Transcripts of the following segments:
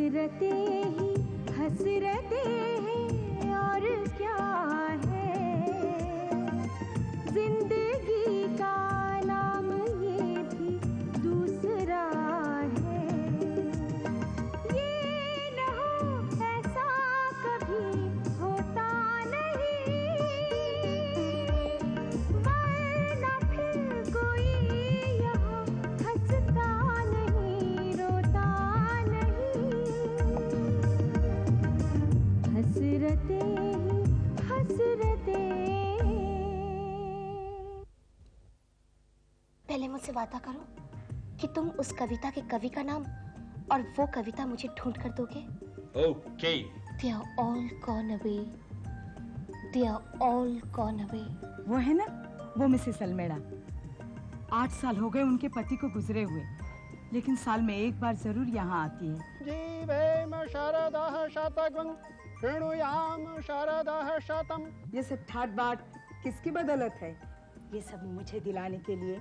हसरतें ही हसरतें हैं और क्या है, जिंदगी का नाम ये भी दूसरा है। ये न हो ऐसा कभी होता नहीं, वरना फिर कोई यहाँ हंसता नहीं रोता नहीं। हसरतें ही हसरतें। पहले मुझसे वादा करो कि तुम उस कविता के कवि का नाम और वो कविता मुझे ढूंढ कर दोगे। Okay. They are all gone away. They are all gone away. वो है ना, वो मिसेस अल्मेड़ा। 8 साल हो गए उनके पति को गुजरे हुए, लेकिन साल में एक बार जरूर यहाँ आती है। जीवेम शारदाः शतगं शृणुयाम शारदाः शतम्। ये सब ठाट बाट किसकी बदौलत है? ये सब मुझे दिलाने के लिए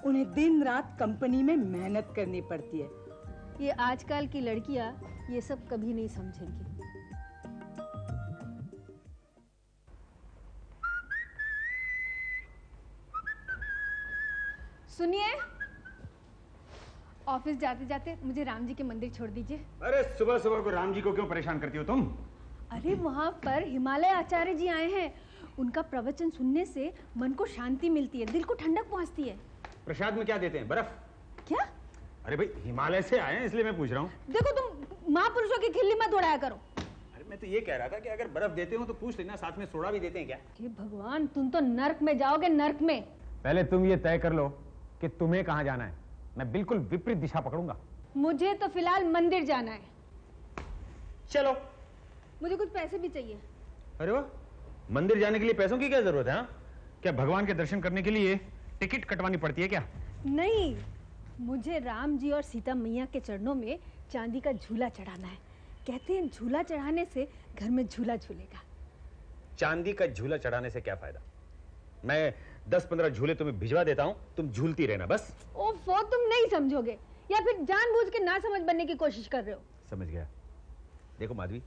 उन्हें दिन रात कंपनी में मेहनत करनी पड़ती है। ये आजकल की लड़कियां ये सब कभी नहीं समझेंगी। सुनिए, ऑफिस जाते जाते मुझे राम जी के मंदिर छोड़ दीजिए। अरे सुबह सुबह को राम जी को क्यों परेशान करती हो तुम? अरे वहाँ पर हिमालय आचार्य जी आए हैं, उनका प्रवचन सुनने से मन को शांति मिलती है, दिल को ठंडक पहुँचती है। प्रसाद में क्या देते हैं? बर्फ? क्या? अरे भाई हिमालय से आए हैं इसलिए मैं पूछ रहा हूँ। देखो तुम महापुरुषों की खिल्ली मत उड़ाया करो। अरे मैं तो ये कह रहा था कि अगर बर्फ देते हो तो पूछ लेना, साथ में सोडा भी देते हैं क्या? हे भगवान, तुम तो नर्क में जाओगे, नर्क में। पहले तुम ये तय कर लो कि तुम्हें कहाँ जाना है, मैं बिल्कुल विपरीत दिशा पकड़ूंगा। मुझे तो फिलहाल मंदिर जाना है। चलो। मुझे कुछ पैसे भी चाहिए। अरे वाह, मंदिर जाने के लिए पैसों की क्या जरूरत है? हाँ, क्या भगवान के दर्शन करने के लिए टिकट कटवानी पड़ती है क्या? नहीं, मुझे राम जी और सीता मैया के चरणों में चांदी का झूला चढ़ाना है। कहते हैं झूला चढ़ाने से घर में झूला झूलेगा। चांदी का झूला चढ़ाने से क्या फायदा? मैं 10-15 झूले तुम्हें भिजवा देता हूँ, तुम झूलती रहना बस। ओफो, तुम नहीं समझोगे या फिर जानबूझ के ना समझ बनने की कोशिश कर रहे हो? समझ गया। देखो माधवी,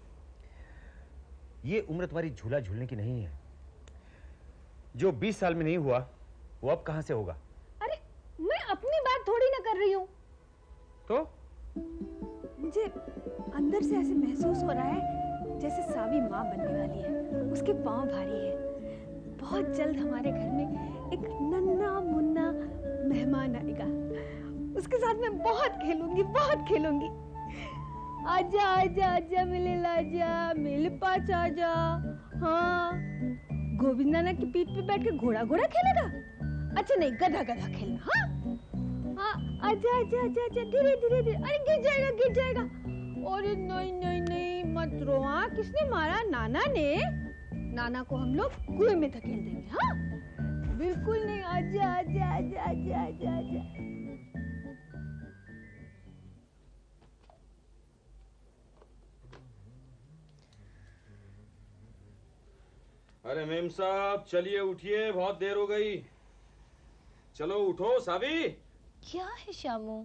ये उम्र तुम्हारी झूला झूलने की नहीं है। जो 20 साल में नहीं हुआ वो अब कहां से होगा? अरे मैं अपनी बात थोड़ी ना कर रही हूँ। तो मुझे अंदर से ऐसे महसूस हो रहा है जैसे सावी माँ बनने वाली है, उसके पांव भारी है। बहुत जल्द हमारे घर में एक नन्हा मुन्ना मेहमान आएगा, उसके साथ मैं बहुत खेलूंगी, बहुत खेलूंगी। आजा आजा आजा मेरे लाजा, मेरे पास आजा। हाँ, गोविंद नाना की पीठ पे बैठ के घोड़ा घोड़ा खेलेगा? अच्छा नहीं, गधा गधा खेलना। हाँ हाँ, आजा आजा आजा आजा, धीरे धीरे धीरे। अरे गिर जाएगा, गिर जाएगा। अरे नहीं नहीं नहीं, मत रो। हाँ, किसने मारा? नाना ने। नाना को हम लोग कुएं में धकेल देंगे। हाँ बिल्कुल नहीं। आजा आजा आजा आजा आजा आजा। अरे मेम साहब, चलिए उठिए, बहुत देर हो गई। चलो उठो। सावी, क्या है श्यामू,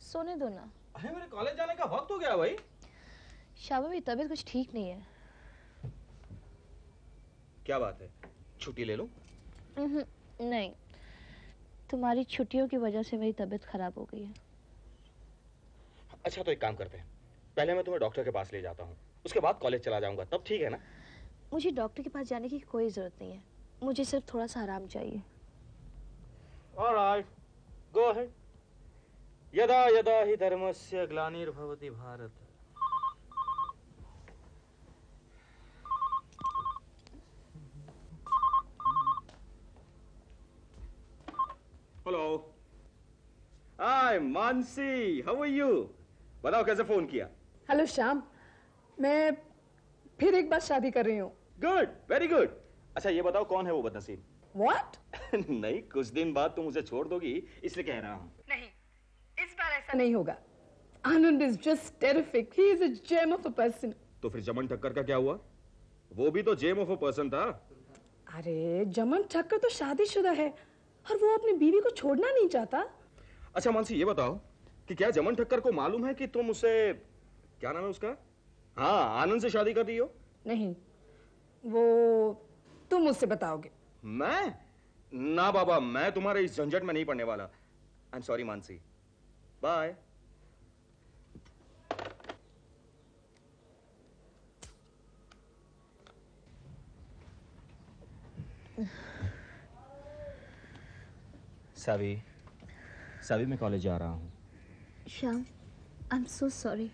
सोने दो ना। अरे मेरे कॉलेज जाने का वक्त हो गया भाई। श्यामू, मेरी तबीयत कुछ ठीक नहीं है। क्या बात है, छुट्टी ले लो? नहीं, तुम्हारी छुट्टियों की वजह से मेरी तबीयत खराब हो गई है। अच्छा तो एक काम करते हैं, पहले मैं तुम्हें डॉक्टर के पास ले जाता हूँ, उसके बाद कॉलेज चला जाऊंगा, तब ठीक है ना? मुझे डॉक्टर के पास जाने की कोई जरूरत नहीं है, मुझे सिर्फ थोड़ा सा आराम चाहिए। Alright, go ahead. यदा यदा हि धर्मस्य ग्लानिर्भवति Bharat. Hello, hi Mansi, how are you? बताओ कैसे फोन किया? हेलो श्याम, मैं फिर एक बार शादी कर रही हूँ। Good, very good. अच्छा ये बताओ कौन है वो बदनसीब? What? नहीं, कुछ दिन बाद तुम उसे छोड़ दोगी इसलिए कह रहा हूँ। नहीं, इस बार ऐसा नहीं होगा। आनंद is just terrific. He is a gem of a person. तो फिर जमन ठक्कर का क्या हुआ? वो भी तो जेम ऑफ अ पर्सन था। अरे जमन ठक्कर तो शादीशुदा है और वो अपनी बीवी को छोड़ना नहीं चाहता। अच्छा मानसी, ये बताओ कि क्या जमन ठक्कर को मालूम है कि तुम उसे क्या नाम है उसका? हाँ, आनंद से शादी कर रही हो? नहीं, वो तुम मुझसे बताओगे। मैं? ना बाबा, मैं तुम्हारे इस झंझट में नहीं पड़ने वाला। I am sorry Mansi, bye. Savi, Savi मैं कॉलेज जा रहा हूँ। Shyam, I am so sorry,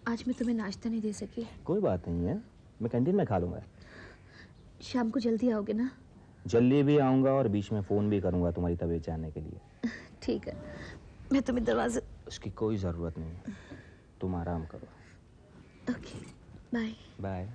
आज मैं तुम्हें नाश्ता नहीं दे सकी। कोई बात नहीं है, मैं कैंटीन में खा लूँगा। शाम को जल्दी आओगे ना? जल्दी भी आऊँगा और बीच में फ़ोन भी करूँगा तुम्हारी तबीयत जानने के लिए। ठीक है, मैं तुम्हें दरवाजे। उसकी कोई ज़रूरत नहीं है, तुम आराम करो। Okay, bye. Bye.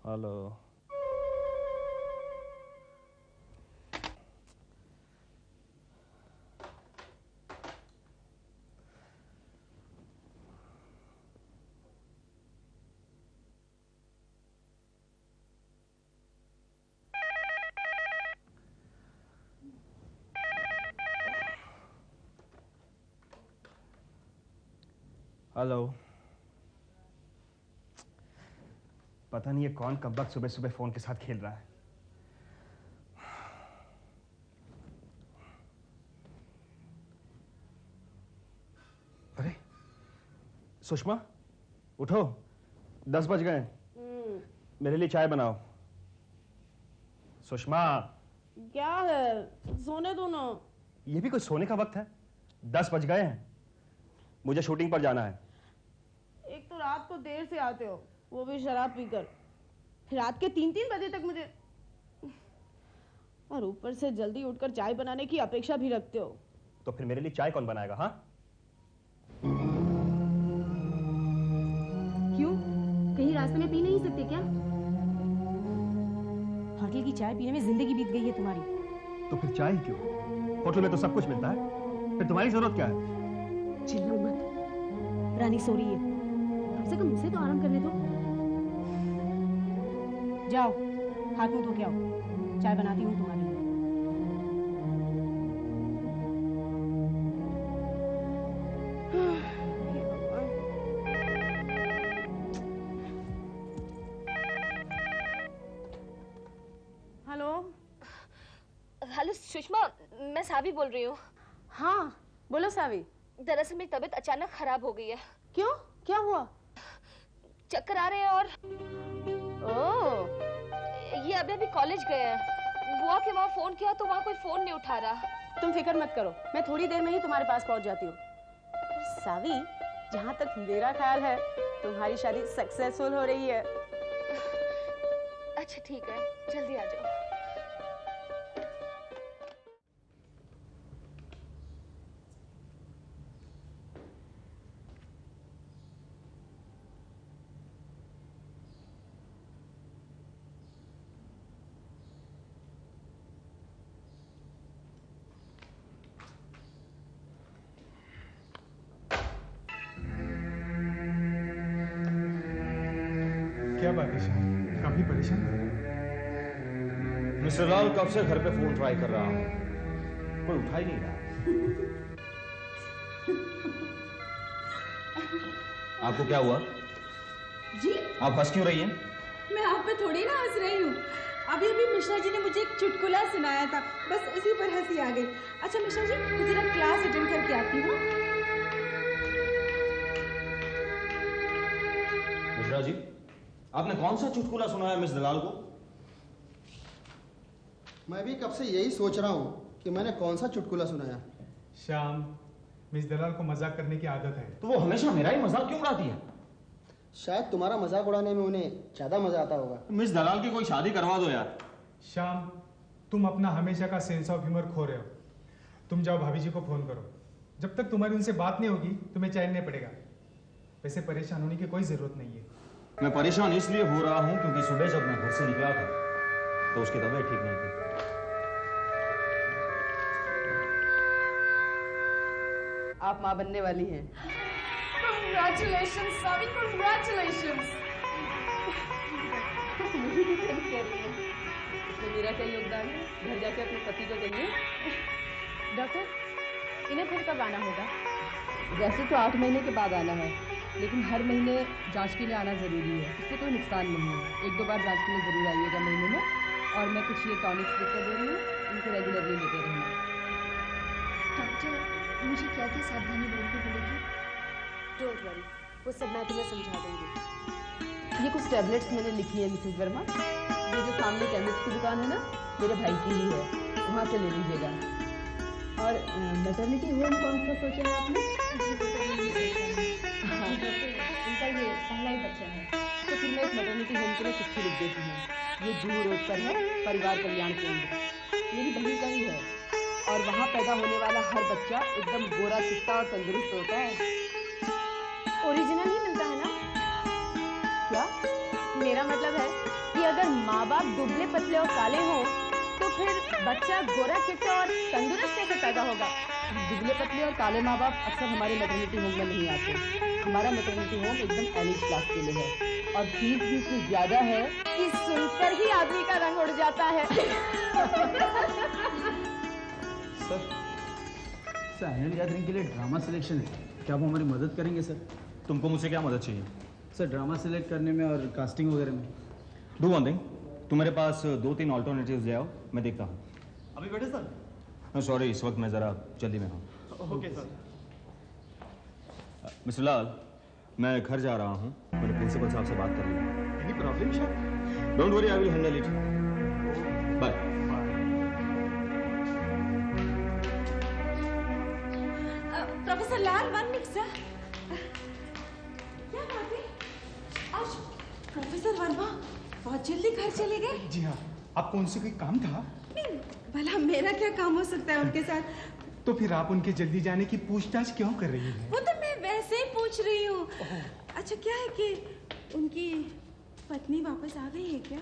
Hello. Hello. पता नहीं ये कौन कब्बक सुबह सुबह फोन के साथ खेल रहा है। अरे सुषमा, उठो, 10 बज गए। मेरे लिए चाय बनाओ। सुषमा। क्या है, सोने दो ना। ये भी कोई सोने का वक्त है? 10 बज गए हैं, मुझे शूटिंग पर जाना है। एक तो रात को देर से आते हो, वो भी शराब पीकर, रात के 3-3 बजे तक मुझे, और ऊपर से जल्दी उठकर चाय बनाने की अपेक्षा भी रखते हो। तो फिर मेरे लिए चाय कौन बनाएगा? हाँ, क्यों, कहीं रास्ते में पी नहीं सकते क्या? होटल की चाय पीने में जिंदगी बीत गई है तुम्हारी। तो फिर चाय क्यों? होटल में तो सब कुछ मिलता है, फिर तुम्हारी जरूरत क्या है? चिल्लो मत, रानी सो रही है, कम से कम मुझे तो आराम करने दो। जाओ, हाथ मुंह धो के आओ, चाय बनाती हूँ तुम्हारे लिए। हेलो। हेलो सुषमा, मैं सावी बोल रही हूँ। हाँ बोलो सावी। दरअसल मेरी तबीयत अचानक खराब हो गई है। क्यों, क्या हुआ? चक्कर आ रहे हैं और ओह, ये अभी कॉलेज गए हैं। बुआ के वहाँ फोन किया तो वहाँ कोई फोन नहीं उठा रहा। तुम फिक्र मत करो, मैं थोड़ी देर में ही तुम्हारे पास पहुँच जाती हूँ। सावी, जहाँ तक मेरा ख्याल है तुम्हारी शादी सक्सेसफुल हो रही है। अच्छा ठीक है, जल्दी आ जाओ। क्या बात है शाम, काफी परेशान है। मिस्टर लाल कब से घर पे फोन ट्राई कर रहा हूं, कोई उठा ही नहीं रहा। आपको क्या हुआ जी? आप हंस क्यों रही हैं? मैं आप पे थोड़ी ना हंस रही हूँ। अभी अभी मिश्रा जी ने मुझे एक चुटकुला सुनाया था, बस उसी पर हंसी आ गई। अच्छा मिश्रा जी, मैं जरा क्लास अटेंड करके आती हूँ। मिश्रा जी, आपने कौन सा चुटकुला सुनाया मिस दलाल को? मैं भी कब से यही सोच रहा हूँ कि मैंने कौन सा चुटकुला सुनाया। शाम, मिस दलाल को मजाक करने की आदत है। तो वो हमेशा मेरा ही मजाक क्यों उड़ाती है? शायद तुम्हारा मजाक उड़ाने में उन्हें ज्यादा मजा आता होगा। मिस दलाल की कोई शादी करवा दो यार। शाम, तुम अपना हमेशा का सेंस ऑफ ह्यूमर खो रहे हो। तुम जाओ भाभी जी को फोन करो। जब तक तुम्हारी उनसे बात नहीं होगी तुम्हें चैन नहीं पड़ेगा। वैसे परेशान होने की कोई जरूरत नहीं है। मैं परेशान इसलिए हो रहा हूं क्योंकि सुबह जब मैं घर से निकला था तो उसकी तबीयत ठीक नहीं थी। आप माँ बनने वाली हैं। Congratulations, सावी, congratulations. इसमें मेरा क्या योगदान है? घर जाके अपने पति को कहिए। डॉक्टर, इन्हें फिर कब आना होगा? वैसे तो 8 महीने के बाद आना है, लेकिन हर महीने जांच के लिए आना जरूरी है। इससे कोई नुकसान नहीं है। 1-2 बार जांच के लिए जरूर आइएगा महीने में। और मैं कुछ ये टॉनिक्स लिख कर दे रही हूँ, इनको रेगुलरली लेते रहना। डॉक्टर, मुझे क्या क्या सावधानी बरतनी पड़ेगी? डोंट वरी, वो सब मैं तुम्हें समझा दूंगी। ये कुछ टैबलेट्स मैंने लिखी है मिसेस वर्मा। ये जो सामने केमिस्ट की दुकान है ना, मेरे भाई की ही है, वहाँ से ले लीजिएगा। और मैटरनिटी होम कौन सा सोचा है आपने? हाँ, इनका ये पहला ही बच्चा है। तो फिर मैं एक मैटरनिटी होम के लिए चिट्ठी लिख देती हूँ। ये जूहू रोड पर है, परिवार कल्याण केंद्र। मेरी बहन का ही है। और वहाँ पैदा होने वाला हर बच्चा एकदम गोरा चिट्टा और तंदुरुस्त होता है। ओरिजिनल ही मिलता है ना? क्या? मेरा मतलब है कि अगर माँ बाप दुबले पतले और काले हों तो फिर बच्चा गोरा चिट्टा और तंदुरुस्त कैसे पैदा होगा? दुबले पतले और काले माँ बाप अक्सर हमारे मैटरनिटी होम में नहीं आते। हमारा मैटरनिटी होम एकदम एलिट क्लास के लिए है और फीस भी इतनी ज्यादा है कि सुनकर ही आदमी का रंग उड़ जाता है। सर एनुअल गैदरिंग के लिए ड्रामा सिलेक्शन है, क्या आप हमारी मदद करेंगे सर? तुमको मुझसे क्या मदद चाहिए? सर ड्रामा सिलेक्ट करने में और कास्टिंग वगैरह में। डू वन थिंग, तुम मेरे पास 2-3 ऑल्टरनेटिव्स ले आओ, मैं देखता हूँ। अभी बैठे सर? सॉरी, इस वक्त मैं ज़रा जल्दी में हूँ। Okay sir. मिस्टर लाल, मैं घर जा रहा हूँ, मैंने प्रिंसिपल साहब से बात कर ली। Any problem sir? Don't worry, I will handle it. Bye. Professor Lal, 1 minute sir. क्या बात है, आज प्रोफेसर वर्मा बहुत जल्दी घर चले गए? जी हाँ, आपको उनसे कोई काम था? नहीं, भला मेरा क्या काम हो सकता है उनके साथ? तो फिर आप उनके जल्दी जाने की पूछताछ क्यों कर रही हैं? वो तो मैं वैसे ही पूछ रही हूँ। अच्छा, क्या है कि उनकी पत्नी वापस आ गई है क्या?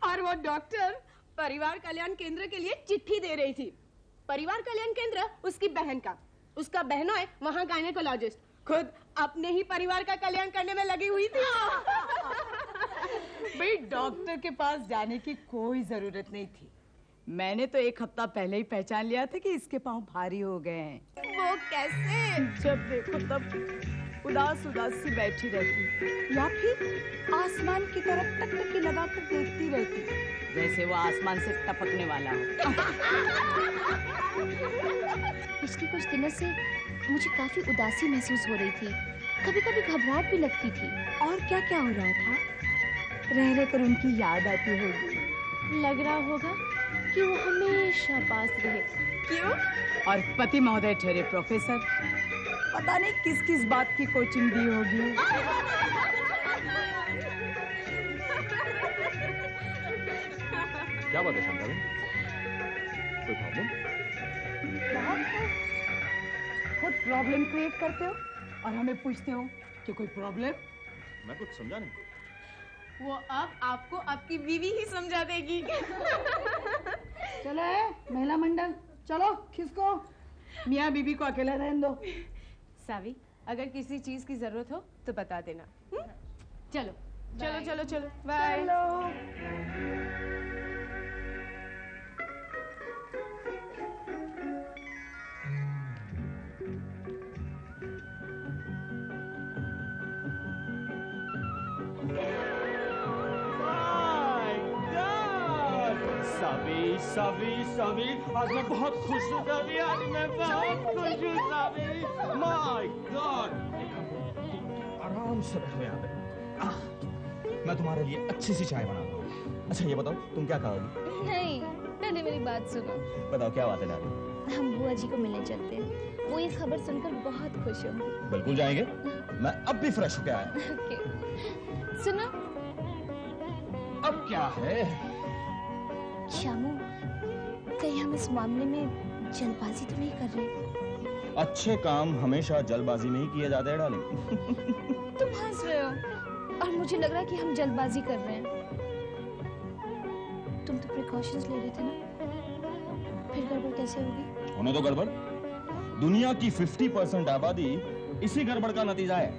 और वो डॉक्टर परिवार कल्याण केंद्र के लिए चिट्ठी दे रही थी। परिवार कल्याण केंद्र उसकी बहन का, उसका बहनों है वहाँ गायनेकोलॉजिस्ट, खुद अपने ही परिवार का कल्याण करने में लगी हुई थी। भाई डॉक्टर के पास जाने की कोई जरूरत नहीं थी। मैंने तो 1 हफ्ता पहले ही पहचान लिया था कि इसके पाँव भारी हो गए हैं। वो कैसे? जब देखो तब उदास उदास सी बैठी रहती या फिर आसमान की तरफ टकटकी लगाकर देखती रहती, जैसे वो आसमान से टपकने वाला हो। पिछले कुछ दिनों से मुझे काफी उदासी महसूस हो रही थी, कभी कभी घबराहट भी लगती थी। और क्या क्या हो रहा था? रह रहकर उनकी याद आती होगी। लग रहा होगा कि वो हमेशा पास रहे। क्यों? और पति महोदय ठहरे प्रोफेसर, पता नहीं किस किस बात की कोचिंग दी होगी। क्या बात है शांताबेन, कोई प्रॉब्लम? खुद प्रॉब्लम क्रिएट करते हो और हमें पूछते हो कि कोई प्रॉब्लम? मैं कुछ समझा नहीं। वो अब आपको आपकी बीवी ही समझा देगी। चलो महिला मंडल, चलो खिसको, मियाँ बीबी को अकेला रहने दो। सावी, अगर किसी चीज की जरूरत हो तो बता देना। चलो चलो चलो चलो, बाय। सावी, आज मैं बहुत खुश हूँ सावी, आज मैं बहुत खुश हूँ सावी। माय गॉड, आराम से बैठो यहाँ पे। मैं तुम्हारे लिए अच्छी सी चाय बना दूँ। अच्छा ये बताओ तुम क्या खाओगी? नहीं, पहले मेरी बात सुनो। बताओ क्या बात है डाली? हम बुआ जी को मिलने चलते हैं, वो ये खबर सुनकर बहुत खुश होंगे। बिल्कुल जाएंगे, मैं अब भी फ्रेश होके आया। ओके। सुनो, अब क्या है? शामू, कहीं हम इस मामले में जल्दबाजी तो नहीं कर रहे? अच्छे काम हमेशा जल्दबाजी में ही किए जाते हैं डार्लिंग। तुम हंस रहे हो और मुझे लग रहा है कि हम जल्दबाजी कर रहे हैं। तुम तो प्रिकॉशंस ले रहे थे ना, फिर गड़बड़ कैसे होगी? होने दो गड़बड़, दुनिया की 50% आबादी इसी गड़बड़ का नतीजा है।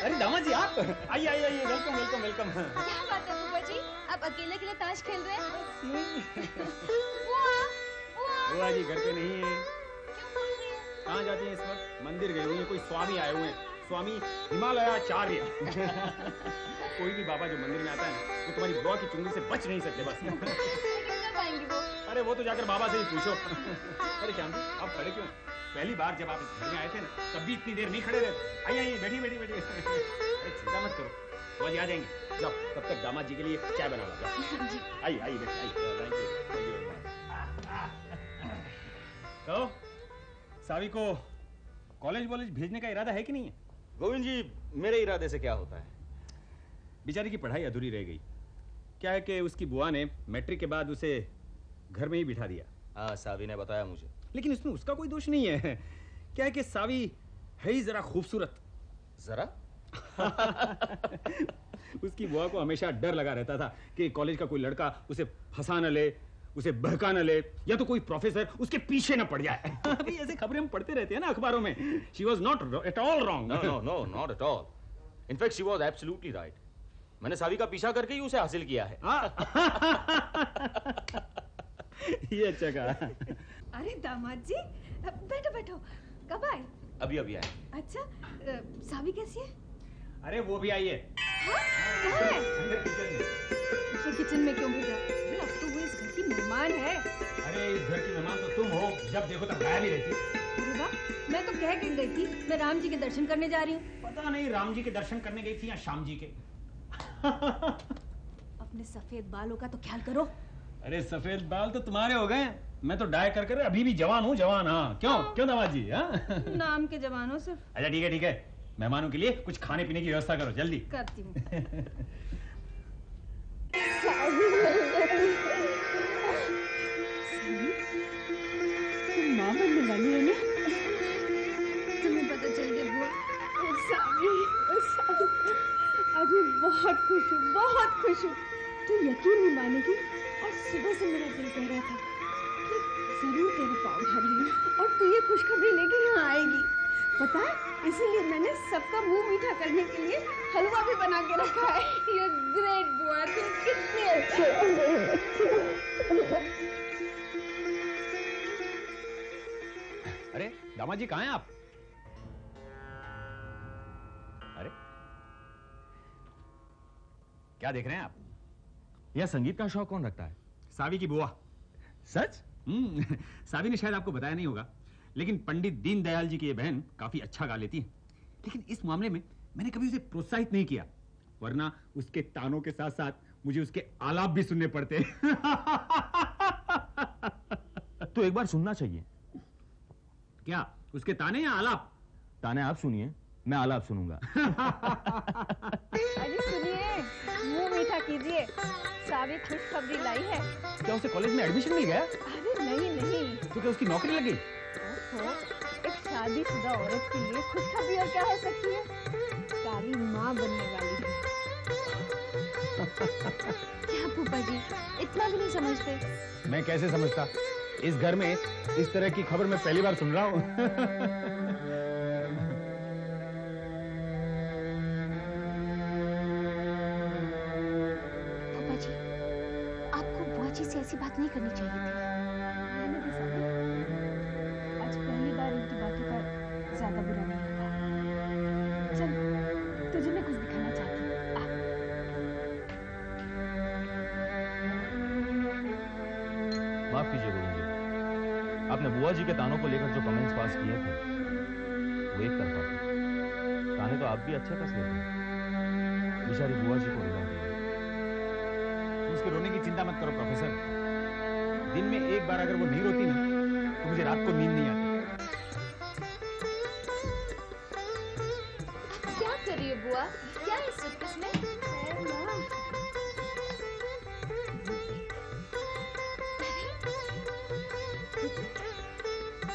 अरे दामाद जी आप आइए आइए आइए, वेलकम वेलकम वेलकम। क्या बात है बुआ जी, आप अकेले अकेले ताश खेल रहे हैं? बुआ जी घर पे नहीं है। कहाँ जाती हैं इस वक्त? मंदिर गए हुए हैं, कोई स्वामी आए हुए हैं, स्वामी हिमालयाचार्य। कोई भी बाबा जो मंदिर में आता है ना, वो तुम्हारी बुआ की चुंगली से बच नहीं सकते बस। पाएंगे वो? अरे वो तो जाकर बाबा से ही पूछो। अरे श्याम जी आप खड़े क्यों हैं? पहली बार जब आप इस घर में आए थे ना, तब भी इतनी देर नहीं खड़े रहे। आइए आइए, बैठिए बैठिए बैठिए। अरे चिंता मत करो, बुआ जी आ जाएंगे। जाओ तब तक दामाद जी के लिए चाय बना लो। आइए आइए बैठिए, आइए। कहो सावी को कॉलेज वॉलेज भेजने का इरादा है कि नहीं है? गोविंद जी, मेरे इरादे से क्या होता है? बेचारी की पढ़ाई अधूरी रह गई। क्या है कि उसकी बुआ ने मैट्रिक के बाद उसे घर में ही बिठा दिया। हाँ, सावी ने बताया मुझे। लेकिन उसमें उसका कोई दोष नहीं है। क्या है कि सावी है ही जरा खूबसूरत। जरा? उसकी बुआ को हमेशा डर लगा रहता था कि कॉलेज का कोई लड़का उसे फंसा न ले, उसे बहका न ले, या तो कोई प्रोफेसर उसके पीछे न पड़ जाए। अभी ऐसे खबरें हम पढ़ते रहते हैं ना अखबारों में। She was not at all wrong. No, not at all. In fact, she was absolutely right. मैंने सावी का पीछा करके ही उसे हासिल किया है। ये अच्छा कहा। अरे दामाद जी, बैठो बैठो, कब आए? अभी अभी आए। अच्छा, सावी कैसी है? अरे वो भी आई है। कहाँ है? उसे किचन में क्यों भेजा? अब तो वो इस घर की मेहमान है। अरे इस घर की मेहमान तो तुम हो, जब देखो तब गायब ही रहती। अरे वाह, मैं तो कह के गई थी मैं राम जी के दर्शन करने जा रही हूँ। पता नहीं राम जी के दर्शन करने गई थी या श्याम जी के। अपने सफेद बालों का तो ख्याल करो। अरे सफेद बाल तो तुम्हारे हो गए, मैं तो डाई कर अभी भी जवान हूँ, जवान। हाँ क्यों दामाद जी? हाँ नाम के जवानों से। अच्छा ठीक है, मेहमानों के लिए कुछ खाने पीने की व्यवस्था करो जल्दी। करती हूँ। तुम माँ बनने वाली है ना? तुम्हें पता चल गया बुआ? आज मैं बहुत खुश हूँ, बहुत खुश हूँ। तू यकीन नहीं मानेगी, आज सुबह से मेरा दिल कह रहा था कि जरूर तेरे पाँव भारी है और तू ये खुशखबरी लेके यहाँ आएगी। पता है, इसीलिए मैंने सबका मुंह मीठा करने के लिए हलवा भी बना के रखा है। You're great बुआ, तुम कितने अच्छे हो। अरे दामाद जी कहाँ हैं आप? अरे क्या देख रहे हैं आप? यह संगीत का शौक कौन रखता है? सावी की बुआ। सच? सावी ने शायद आपको बताया नहीं होगा, लेकिन पंडित दीनदयाल जी की ये बहन काफी अच्छा गा लेती है। लेकिन इस मामले में मैंने कभी उसे प्रोत्साहित नहीं किया, वरना उसके तानों के साथ साथ मुझे उसके आलाप भी सुनने पड़ते। तो एक बार सुनना चाहिए। क्या उसके ताने या आलाप? ताने आप सुनिए, मैं आलाप सुनूंगा। अरे सुनिए, मुंह मीठा कीजिए, सावी खुशखबरी लाई है। क्या उसे कॉलेज में एडमिशन मिल गया? अरे नहीं। तो क्या उसकी नौकरी लग गई? एक शादीशुदा औरत के लिए खुशखबरी और क्या हो सकती है? सावी माँ बनने वाली है। क्या फूफा जी, इतना भी नहीं समझते? मैं कैसे समझता? इस घर में इस तरह की खबर मैं पहली बार सुन रहा हूँ। फूफा जी, आपको बुआ जी से ऐसी बात नहीं करनी चाहिए थी। आज पहली बार इनकी बातों का ज्यादा बुरा नहीं लगा। चल, तुझे मैं कुछ दिखाना चाहती हूँ। माफ कीजिए गुरुजी, आपने बुआ जी के तानों को लेकर जो कमेंट्स पास किए थे वो एक तरफा थे। ताने तो आप भी अच्छे कस लेते हैं। बेचारी बुआ जी को रुला दिया। उसके रोने की चिंता मत करो प्रोफेसर। दिन में एक बार अगर वो नहीं रोती ना तो मुझे रात को नींद नहीं आती। क्या कर रही है बुआ? क्या है सूटकेस में?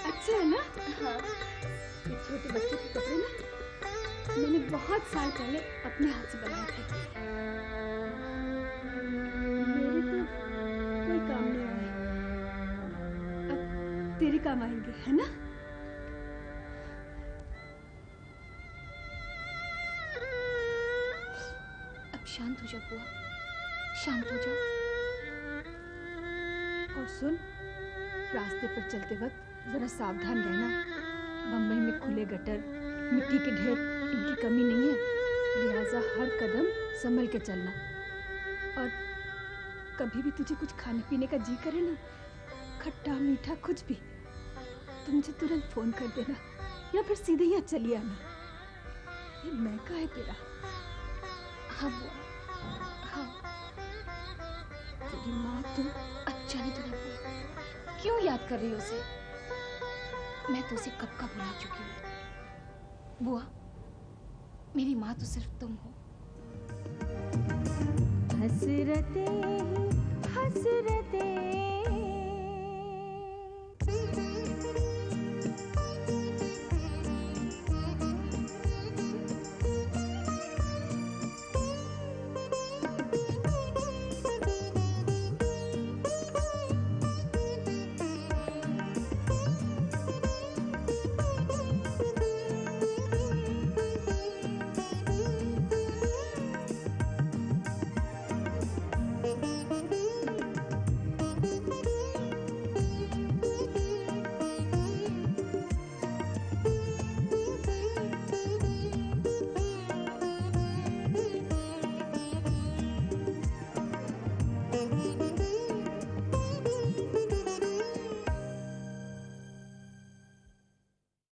अच्छे है ना? हाँ। ये छोटे बच्चे के कपड़े ना मैंने बहुत साल पहले अपने हाथ से बनाए थे। मेरे तो कोई काम नहीं आए, अब तेरे काम आएंगे, है ना? अब शांत हो जाओ बुआ, शांत हो जाओ। और सुन, रास्ते पर चलते वक्त जरा सावधान रहना। बम्बई में खुले गटर, मिट्टी के ढेर, इनकी कमी नहीं है, लिहाजा हर कदम संभल के चलना। और कभी भी तुझे कुछ खाने पीने का जी करे ना, खट्टा मीठा कुछ भी, तो मुझे तुरंत फोन कर देना या फिर सीधे यहाँ चली आना। ये मैं का है तेरा। हाँ बुआ, हाँ। तेरी माँ तो अच्छा नहीं तुझे बुआ, क्यों याद कर रही हो उसे? मैं तो उसे कब का भुला चुकी हूँ। बुआ, मेरी माँ तो सिर्फ तुम हो। हसरते ही हसरते